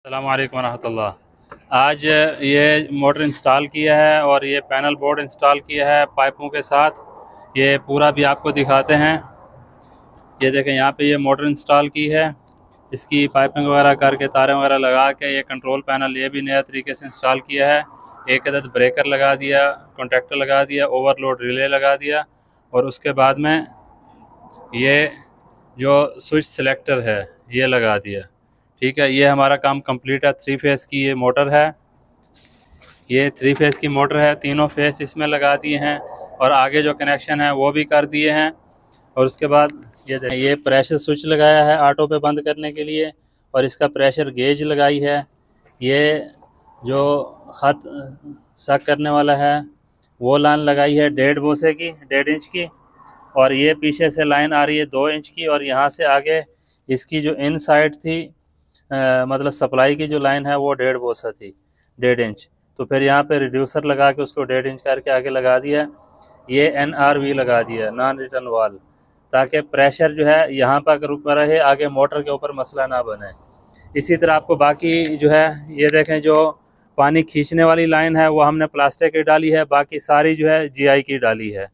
अस्सलामु अलैकुम वरहमतुल्लाह। आज ये मोटर इंस्टॉल किया है और ये पैनल बोर्ड इंस्टॉल किया है पाइपों के साथ। ये पूरा भी आपको दिखाते हैं। ये देखें, यहाँ पे ये मोटर इंस्टॉल की है, इसकी पाइपिंग वगैरह करके तारें वगैरह लगा के ये कंट्रोल पैनल ये भी नया तरीके से इंस्टॉल किया है। एक अदद ब्रेकर लगा दिया, कॉन्टैक्टर लगा दिया, ओवरलोड रिले लगा दिया और उसके बाद में ये जो स्विच सिलेक्टर है ये लगा दिया। ठीक है, ये हमारा काम कंप्लीट है। 3 फेज़ की ये मोटर है, ये 3 फेज़ की मोटर है। तीनों फेस इसमें लगा दिए हैं और आगे जो कनेक्शन है वो भी कर दिए हैं। और उसके बाद ये प्रेशर स्विच लगाया है ऑटो पे बंद करने के लिए और इसका प्रेशर गेज लगाई है। ये जो ख़त सक करने वाला है वो लाइन लगाई है 1.5 बोसे की, 1.5 इंच की। और ये पीछे से लाइन आ रही है 2 इंच की और यहाँ से आगे इसकी जो इन साइड थी मतलब सप्लाई की जो लाइन है वो 1.5 बोसा थी, 1.5 इंच। तो फिर यहाँ पे रिड्यूसर लगा के उसको 1.5 इंच करके आगे लगा दिया। ये NRV लगा दिया, नॉन रिटर्न वाल, ताकि प्रेशर जो है यहाँ पर रुका रहे, आगे मोटर के ऊपर मसला ना बने। इसी तरह आपको बाकी जो है ये देखें, जो पानी खींचने वाली लाइन है वो हमने प्लास्टिक की डाली है, बाकी सारी जो है GI की डाली है।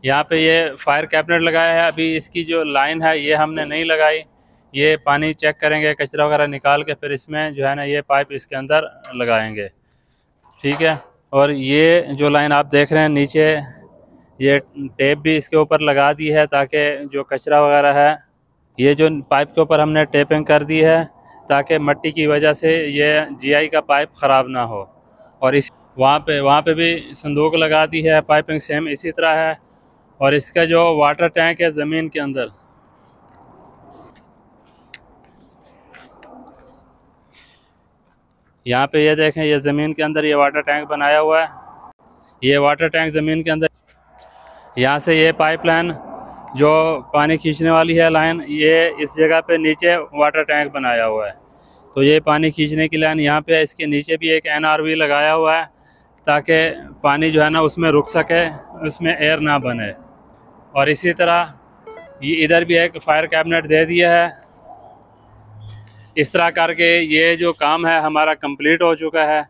यहाँ पे ये फायर कैबिनेट लगाया है। अभी इसकी जो लाइन है ये हमने नहीं लगाई, ये पानी चेक करेंगे, कचरा वगैरह निकाल के फिर इसमें जो है ना ये पाइप इसके अंदर लगाएंगे। ठीक है, और ये जो लाइन आप देख रहे हैं नीचे, ये टेप भी इसके ऊपर लगा दी है ताकि जो कचरा वगैरह है, ये जो पाइप के ऊपर हमने टेपिंग कर दी है ताकि मिट्टी की वजह से ये GI का पाइप ख़राब ना हो। और इस वहाँ पे भी संदूक लगा दी है, पाइपिंग सेम इसी तरह है। और इसका जो वाटर टैंक है ज़मीन के अंदर, यहाँ पे ये देखें, ये ज़मीन के अंदर ये वाटर टैंक बनाया हुआ है। ये वाटर टैंक ज़मीन के अंदर, यहाँ से ये पाइपलाइन जो पानी खींचने वाली है लाइन, ये इस जगह पे नीचे वाटर टैंक बनाया हुआ है। तो ये पानी खींचने की लाइन यहाँ पे है। इसके नीचे भी एक NRV लगाया हुआ है ताकि पानी जो है ना उसमें रुक सके, उसमें एयर ना बने। और इसी तरह ये इधर भी एक फायर कैबिनेट दे दिया है। इस तरह करके ये जो काम है हमारा कंप्लीट हो चुका है।